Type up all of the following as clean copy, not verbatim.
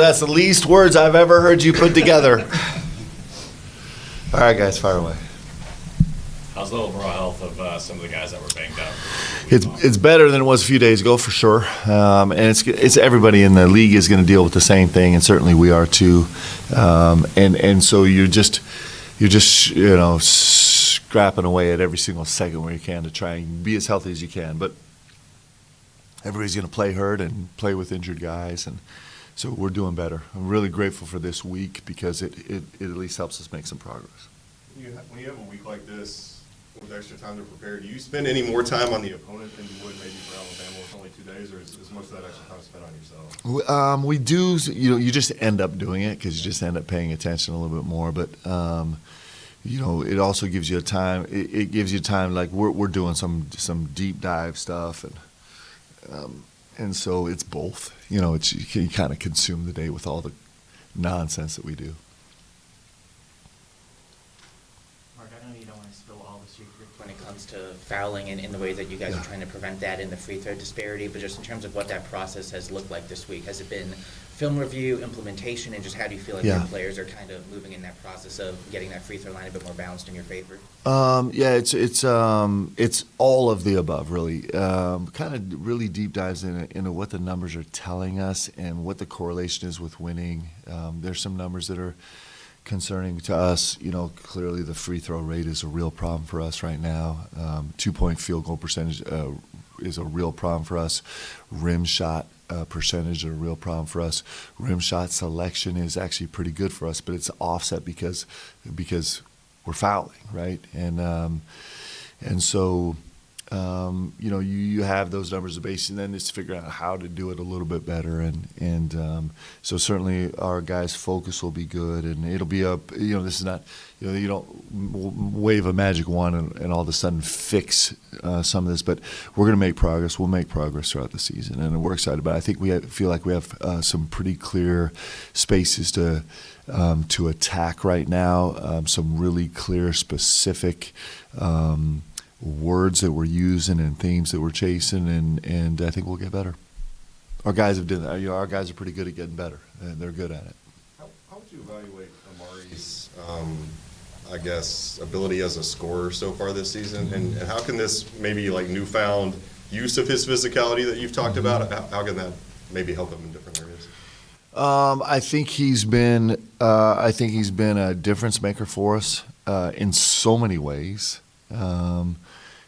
that's the least words I've ever heard you put together. All right, guys, fire away. How's the overall health of some of the guys that were banged up? It's better than it was a few days ago for sure, and it's everybody in the league is going to deal with the same thing, and certainly we are too. And so you're just scrapping away at every single second where you can to try and be as healthy as you can. But everybody's going to play hurt and play with injured guys, and so we're doing better. I'm really grateful for this week because it at least helps us make some progress. When you have a week like this, with extra time to prepare, do you spend any more time on the opponent than you would maybe for Alabama with only 2 days, or is most of that extra time spent on yourself? We do, you just end up doing it because you just end up paying attention a little bit more. But it also gives you time. It gives you time. Like we're doing some deep dive stuff, and so it's both. You kind of consume the day with all the nonsense that we do. When it comes to fouling and in the way that you guys are trying to prevent that in the free throw disparity, but just in terms of what that process has looked like this week, has it been film review, implementation, and just how do you feel like your players are kind of moving in that process of getting that free throw line a bit more balanced in your favor? It's all of the above, really. Kind of really deep dives into what the numbers are telling us and what the correlation is with winning. There's some numbers that are concerning to us. Clearly the free throw rate is a real problem for us right now. 2-point field goal percentage is a real problem for us. Rim shot percentage is a real problem for us. Rim shot selection is actually pretty good for us, but it's offset because we're fouling, right? And so you have those numbers of base, and then it's figuring out how to do it a little bit better, and so certainly our guys' focus will be good, and it'll be this is not, you don't wave a magic wand and all of a sudden fix some of this, but we're going to make progress. We'll make progress throughout the season, and we're excited about it. I think we feel like we have some pretty clear spaces to attack right now, some really clear, specific words that we're using and themes that we're chasing, and I think we'll get better. Our guys have done that. Our guys are pretty good at getting better, and they're good at it. How would you evaluate Amari's, ability as a scorer so far this season, and how can this maybe newfound use of his physicality that you've talked about, how can that maybe help him in different areas? I think he's been a difference maker for us in so many ways.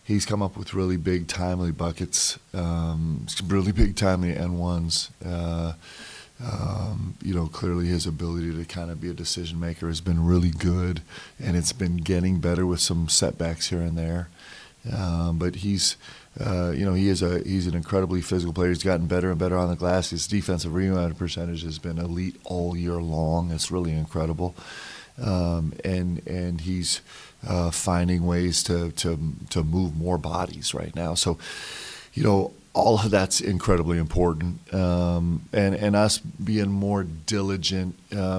He's come up with really big, timely buckets, really big, timely N1s. Clearly his ability to kind of be a decision maker has been really good, and it's been getting better with some setbacks here and there. But he's an incredibly physical player. He's gotten better and better on the glass. His defensive rebound percentage has been elite all year long. It's really incredible. And he's finding ways to move more bodies right now. So, all of that's incredibly important. And us being more diligent.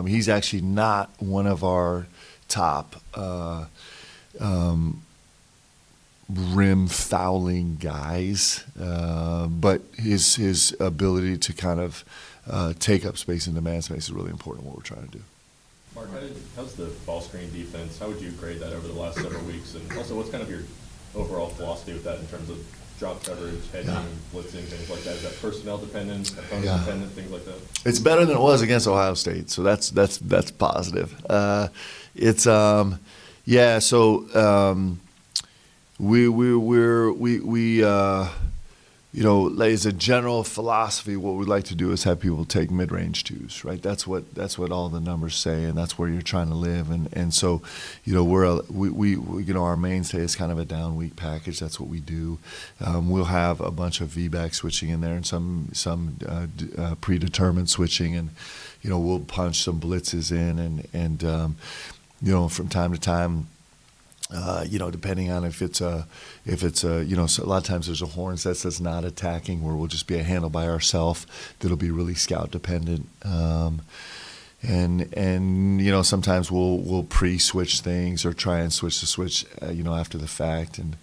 He's actually not one of our top rim fouling guys, but his ability to kind of take up space and demand space is really important. What we're trying to do. Mark, how's the ball screen defense? How would you grade that over the last several weeks? And also, what's kind of your overall philosophy with that in terms of drop coverage, hedging, blitzing, things like that? Is that personnel dependent, opponent dependent, things like that? It's better than it was against Ohio State, so that's positive. As a general philosophy, what we'd like to do is have people take mid-range twos, right? That's what all the numbers say, and that's where you're trying to live. And so, our mainstay is kind of a down weak package. That's what we do. We'll have a bunch of V-back switching in there and some predetermined switching, and we'll punch some blitzes in, and from time to time. Depending on if it's a so a lot of times there's a horn set that's not attacking, where we'll just be a handle by ourselves that'll be really scout dependent, and sometimes we'll pre-switch things or try and switch the switch after the fact, and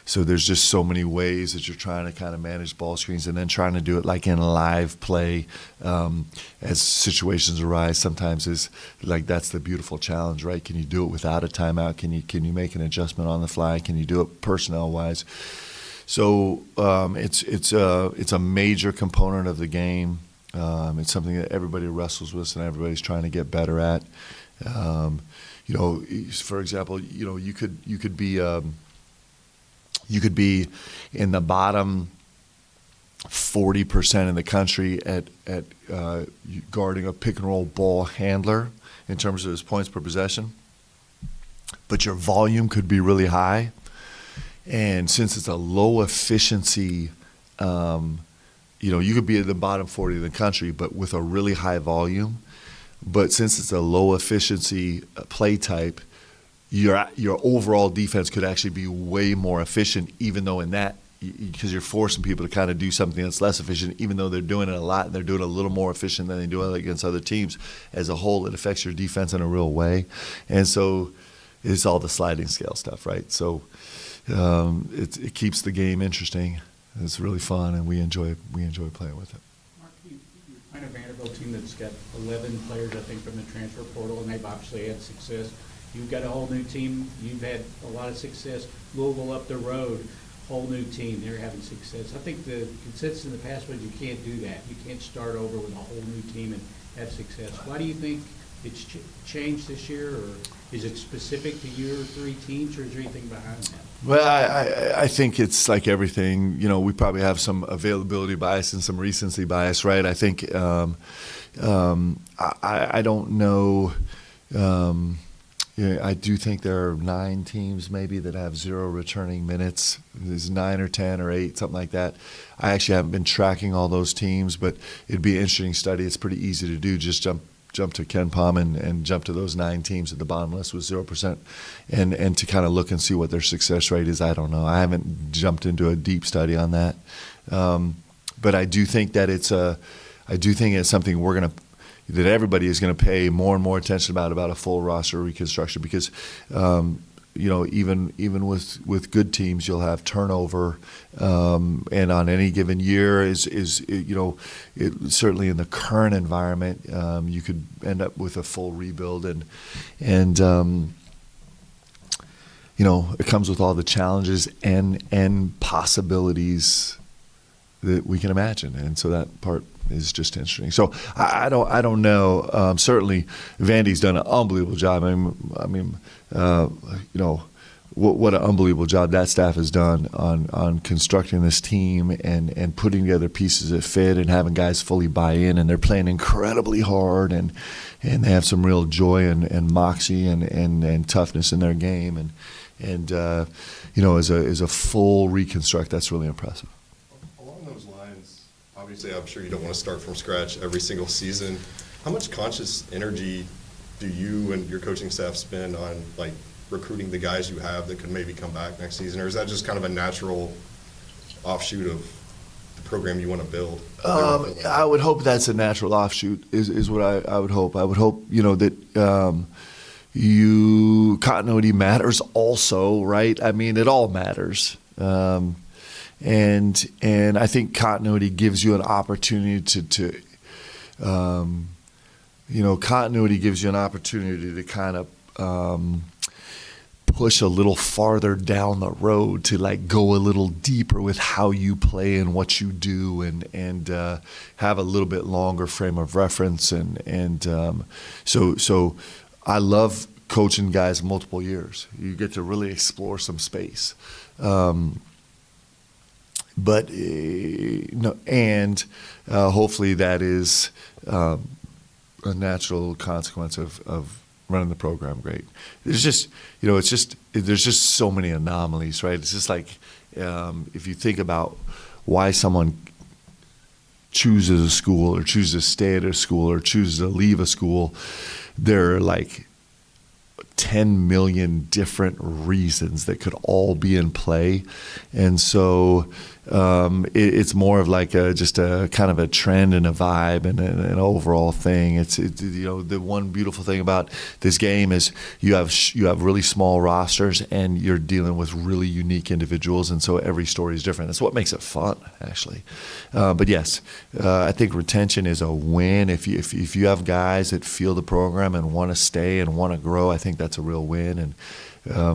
So there's just so many ways that you're trying to kind of manage ball screens, and then trying to do it like in live play as situations arise. Sometimes is like that's the beautiful challenge, right? Can you do it without a timeout? Can you make an adjustment on the fly? Can you do it personnel wise? So it's a major component of the game. It's something that everybody wrestles with and everybody's trying to get better at. For example, you could be in the bottom 40% in the country at guarding a pick and roll ball handler in terms of his points per possession, but your volume could be really high. And since it's a low efficiency, you could be at the bottom 40 of the country, but with a really high volume. But since it's a low efficiency play type, your overall defense could actually be way more efficient, even though in that, because you're forcing people to kind of do something that's less efficient, even though they're doing it a lot and they're doing it a little more efficient than they do it against other teams. As a whole, it affects your defense in a real way. And so it's all the sliding scale stuff, right? So it keeps the game interesting. It's really fun, and we enjoy playing with it. Mark, you're playing a Vanderbilt team that's got 11 players, I think, from the transfer portal, and they've obviously had success. You've got a whole new team. You've had a lot of success. Louisville up the road, whole new team. They're having success. I think the consensus in the past was you can't do that. You can't start over with a whole new team and have success. Why do you think it's changed this year, or is it specific to your three teams, or is there anything behind that? Well, I think it's like everything. We probably have some availability bias and some recency bias, right? I think I don't know. I do think there are 9 teams maybe that have 0 returning minutes. There's 9 or 10 or 8, something like that. I actually haven't been tracking all those teams, but it'd be an interesting study. It's pretty easy to do. Just jump to Ken Palm and jump to those 9 teams at the bottom list with 0%, and to kind of look and see what their success rate is. I don't know. I haven't jumped into a deep study on that, but I do think that it's something that everybody is going to pay more and more attention about a full roster reconstruction, because even with good teams, you'll have turnover, and on any given year certainly in the current environment, you could end up with a full rebuild, and it comes with all the challenges and possibilities that we can imagine, and so that part is just interesting. So I don't know. Certainly, Vandy's done an unbelievable job. What an unbelievable job that staff has done on constructing this team and putting together pieces that fit and having guys fully buy in, and they're playing incredibly hard, and they have some real joy and moxie and toughness in their game, and as a full reconstruct, that's really impressive. Along those lines, obviously, I'm sure you don't want to start from scratch every single season. How much conscious energy do you and your coaching staff spend on recruiting the guys you have that could maybe come back next season, or is that just kind of a natural offshoot of the program you want to build? I would hope that's a natural offshoot. Is what I would hope. I would hope that continuity matters also, right? I mean, it all matters. And I think continuity gives you an opportunity to kind of push a little farther down the road, to go a little deeper with how you play and what you do, and have a little bit longer frame of reference, and so I love coaching guys multiple years. You get to really explore some space. But hopefully that is a natural consequence of running the program great. There's just there's just so many anomalies, right? It's just like if you think about why someone chooses a school or chooses to stay at a school or chooses to leave a school, there are 10 million different reasons that could all be in play. And so it's more of like just a kind of a trend and a vibe and an overall thing. It's the one beautiful thing about this game is you have really small rosters and you're dealing with really unique individuals, and so every story is different. That's what makes it fun, actually. But yes, I think retention is a win. If you have guys that feel the program and want to stay and want to grow, I think that's a real win. And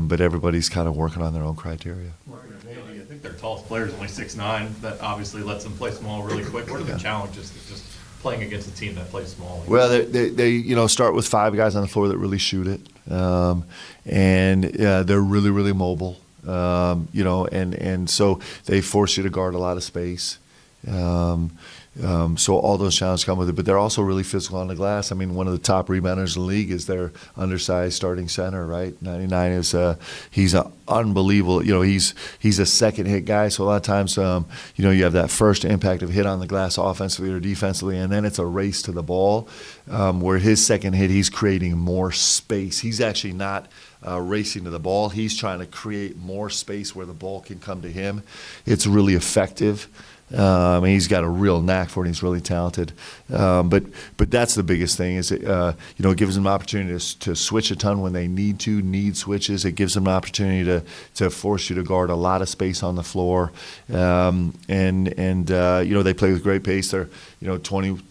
but everybody's kind of working on their own criteria. I think their tallest player is only 6'9". That obviously lets them play small really quick. What are the challenges to just playing against a team that plays small? Well, they start with 5 guys on the floor that really shoot it, and they're really, really mobile. And so they force you to guard a lot of space. So all those challenges come with it, but they're also really physical on the glass. I mean, one of the top rebounders in the league is their undersized starting center, right? 99 is he's an unbelievable. He's a second hit guy. So a lot of times, you have that first impact of hit on the glass offensively or defensively, and then it's a race to the ball. Where his second hit, he's creating more space. He's actually not racing to the ball. He's trying to create more space where the ball can come to him. It's really effective. He's got a real knack for it. He's really talented, but that's the biggest thing. Is it gives them an opportunity to switch a ton when they need switches. It gives them an opportunity to force you to guard a lot of space on the floor, and they play with great pace. They're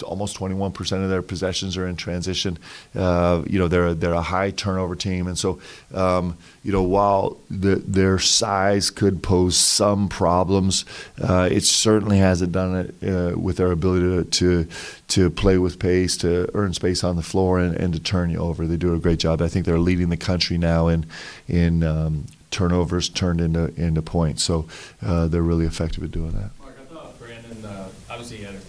almost 21% of their possessions are in transition. They're a high turnover team, and so while their size could pose some problems, it certainly hasn't done it with their ability to play with pace, to earn space on the floor, and to turn you over. They do a great job. I think they're leading the country now in turnovers turned into points. So they're really effective at doing that. Mark, I thought Brandon obviously had a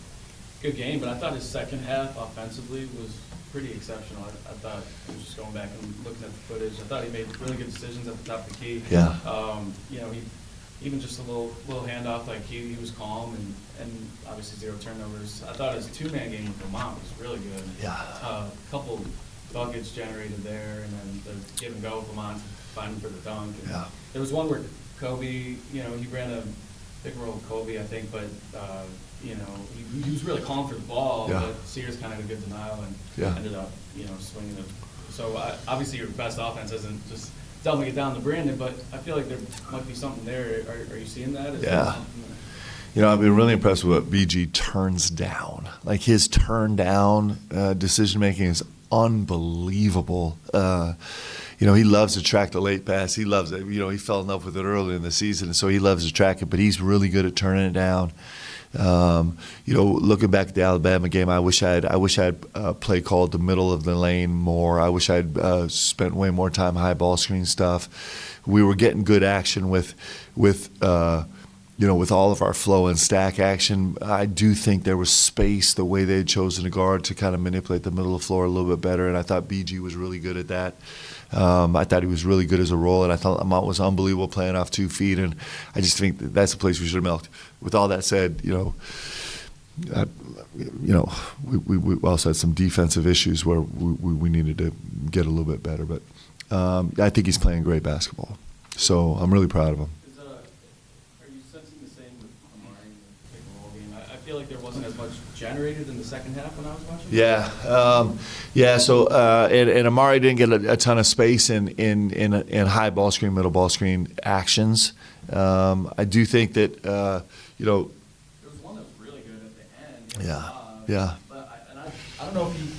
good game, but I thought his second half offensively was pretty exceptional. I thought, I was just going back and looking at the footage, I thought he made really good decisions at the top of the key. Yeah. He even just a little handoff, like he was calm and obviously 0 turnovers. I thought his 2-man game with Vermont was really good. Yeah. A couple buckets generated there, and then the give and go with Vermont fighting for the dunk. And Yeah. there was one where Kobe, he ran a pick and roll with Kobe, I think, but he was really calm for the ball, Yeah. but Sears kind of had a good denial and Yeah. ended up, swinging it. So obviously your best offense isn't just dumping it down to Brandon, but I feel like there might be something there. Are you seeing that? Is Yeah. there something there? I've been really impressed with what BG turns down. Like his turn down decision making is unbelievable. He loves to track the late pass. He loves it. He fell in love with it early in the season, and so he loves to track it. But he's really good at turning it down. Looking back at the Alabama game, I wish I had play called the middle of the lane more. I wish I'd spent way more time high ball screen stuff. We were getting good action with all of our flow and stack action. I do think there was space the way they had chosen to guard to kind of manipulate the middle of the floor a little bit better, and I thought BG was really good at that. I thought he was really good as a roller, and I thought Lamont was unbelievable playing off 2 feet, and I just think that's a place we should have milked. With all that said, we also had some defensive issues where we needed to get a little bit better, but I think he's playing great basketball, so I'm really proud of him. Are you sensing the same with Amari in the pick and roll game? I feel like there wasn't as much generated in the second half when I was watching. Yeah. So and Amari didn't get a ton of space in high ball screen, middle ball screen actions. I do think that There was one that was really good at the end. Yeah. But I don't know if he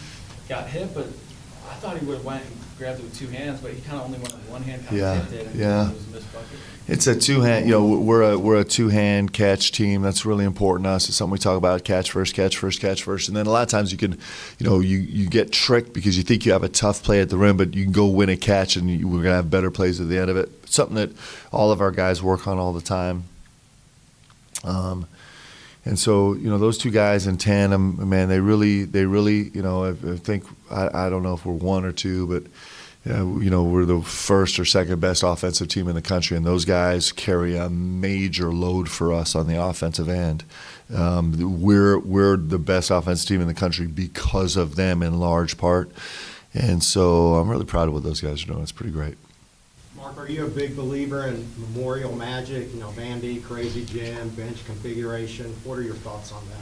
got hit, but I thought he would have went and grabbed it with 2 hands, but he kind of only went with 1 hand, kind Yeah, of tipped it, and yeah. it was a missed bucket. It's a 2-hand. We're a 2-hand catch team. That's really important to us. It's something we talk about: catch first, and then a lot of times you can, you get tricked because you think you have a tough play at the rim, but you can go win a catch, and we're gonna have better plays at the end of it. Something that all of our guys work on all the time. And so, those 2 guys in tandem, man, they really, I think, I don't know if we're 1 or 2, but, we're the first or second best offensive team in the country, and those guys carry a major load for us on the offensive end. We're the best offensive team in the country because of them in large part. And so I'm really proud of what those guys are doing. It's pretty great. Mark, are you a big believer in Memorial Magic, Vandy, crazy gym, bench configuration? What are your thoughts on that?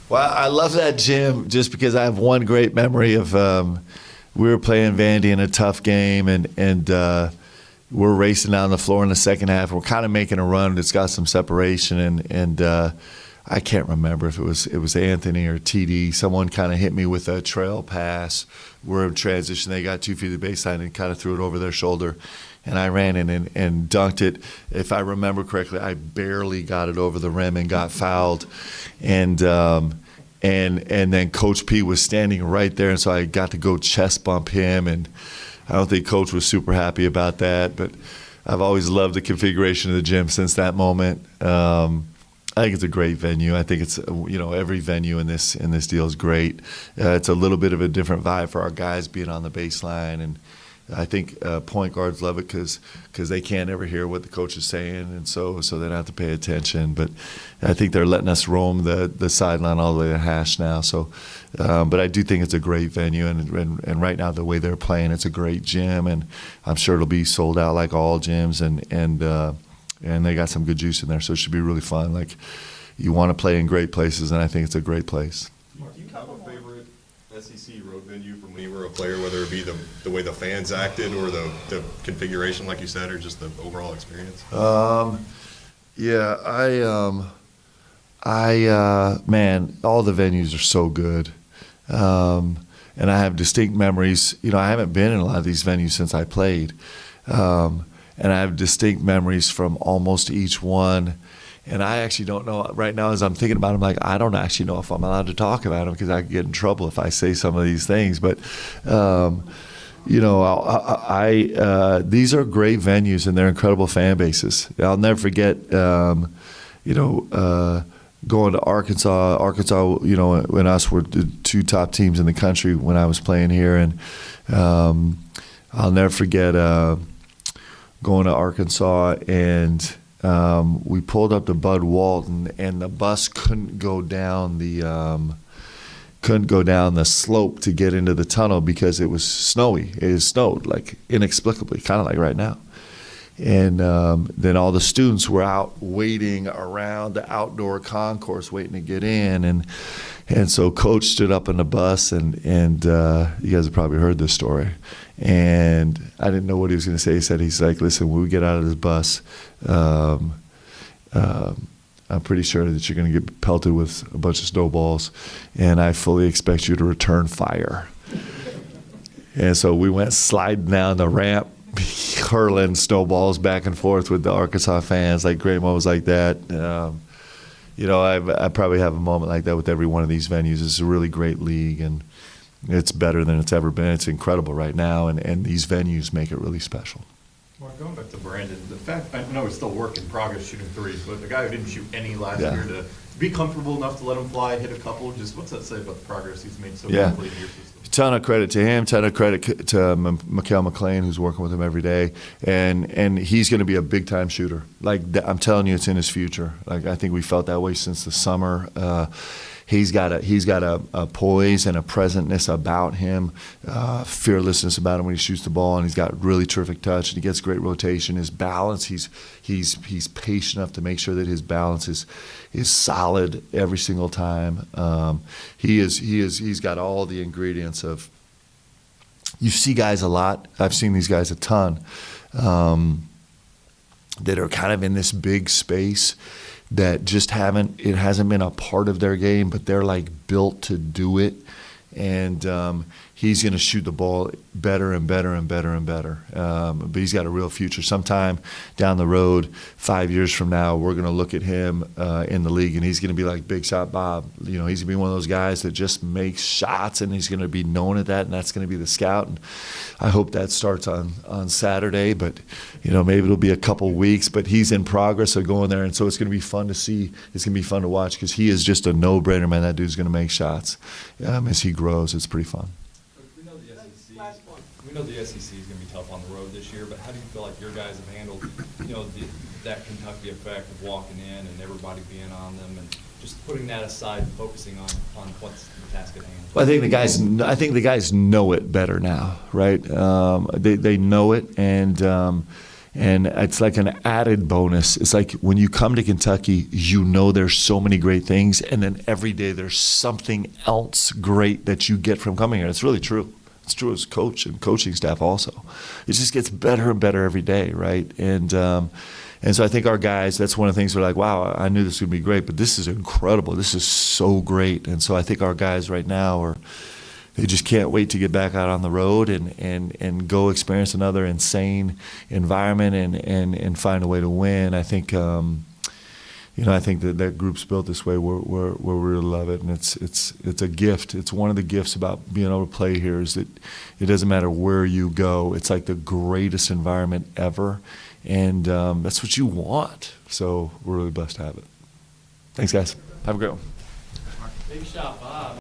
Well, I love that gym just because I have one great memory of we were playing Vandy in a tough game, and we're racing down the floor in the second half. We're kind of making a run. It's got some separation, and I can't remember if it was Anthony or TD. Someone kind of hit me with a trail pass. We're in transition. They got 2 feet of the baseline and kind of threw it over their shoulder. And I ran in and dunked it. If I remember correctly, I barely got it over the rim and got fouled. And then Coach P was standing right there, and so I got to go chest bump him. And I don't think Coach was super happy about that. But I've always loved the configuration of the gym since that moment. I think it's a great venue. I think it's every venue in this deal is great. It's a little bit of a different vibe for our guys being on the baseline, and I think point guards love it because they can't ever hear what the coach is saying, and so they don't have to pay attention. But I think they're letting us roam the sideline all the way to hash now. So, but I do think it's a great venue, and right now the way they're playing, it's a great gym, and I'm sure it'll be sold out like all gyms, and they got some good juice in there, so it should be really fun. Like, you want to play in great places, and I think it's a great place. Mark, do you have a favorite SEC road venue from when you were a player, whether it be the way the fans acted or the configuration, like you said, or just the overall experience? Yeah, man, all the venues are so good. And I have distinct memories. I haven't been in a lot of these venues since I played. And I have distinct memories from almost each one. And I actually don't know, right now as I'm thinking about them, like, I don't actually know if I'm allowed to talk about them because I could get in trouble if I say some of these things. But, these are great venues and they're incredible fan bases. I'll never forget, going to Arkansas. Arkansas, when us were the 2 top teams in the country when I was playing here. And I'll never forget going to Arkansas, and we pulled up to Bud Walton, and the bus couldn't go down the slope to get into the tunnel because it was snowy. It snowed, like, inexplicably, kind of like right now. And then all the students were out waiting around the outdoor concourse waiting to get in, and so Coach stood up in the bus, and you guys have probably heard this story. And I didn't know what he was going to say. He's like, listen, when we get out of this bus, I'm pretty sure that you're going to get pelted with a bunch of snowballs, and I fully expect you to return fire. And so we went sliding down the ramp, hurling snowballs back and forth with the Arkansas fans, like great moments like that. I probably have a moment like that with every one of these venues. It's a really great league, and it's better than it's ever been. It's incredible right now, and these venues make it really special. Mark, going back to Brandon, the fact, I know he's still work in progress shooting threes, but the guy who didn't shoot any last year to be comfortable enough to let him fly, hit a couple, just what's that say about the progress he's made so quickly in your system? Ton of credit to him, ton of credit to Mikael McLean, who's working with him every day, and he's going to be a big time shooter. Like, I'm telling you, it's in his future. Like, I think we felt that way since the summer. He's got a poise and a presentness about him, fearlessness about him when he shoots the ball, and he's got really terrific touch, and he gets great rotation. His balance, he's patient enough to make sure that his balance is solid every single time. He's got all the ingredients of. You see guys a lot. I've seen these guys a ton that are kind of in this big space that just it hasn't been a part of their game, but they're like built to do it. And he's going to shoot the ball better and better and better and better. But he's got a real future. Sometime down the road, 5 years from now, we're going to look at him in the league, and he's going to be like Big Shot Bob. He's going to be one of those guys that just makes shots, and he's going to be known at that, and that's going to be the scout. And I hope that starts on Saturday, but maybe it'll be a couple weeks. But he's in progress of going there, and so it's going to be fun to see. It's going to be fun to watch because he is just a no-brainer, man. That dude's going to make shots as he grows. It's pretty fun. We know the SEC is going to be tough on the road this year, but how do you feel like your guys have handled, that Kentucky effect of walking in and everybody being on them, and just putting that aside and focusing on what's the task at hand? Well, I think the guys know it better now, right? They know it, and And it's like an added bonus. It's like when you come to Kentucky, you know there's so many great things, and then every day there's something else great that you get from coming here. It's really true. It's true as coach and coaching staff also. It just gets better and better every day, right? And so I think our guys, that's one of the things we're like, wow, I knew this would be great, but this is incredible. This is so great. And so I think our guys right now they just can't wait to get back out on the road and go experience another insane environment and find a way to win. I think I think that group's built this way where we really love it, and it's a gift. It's one of the gifts about being able to play here is that it doesn't matter where you go. It's like the greatest environment ever, and that's what you want. So we're really blessed to have it. Thanks, guys. Have a great one. Big shot, Bob.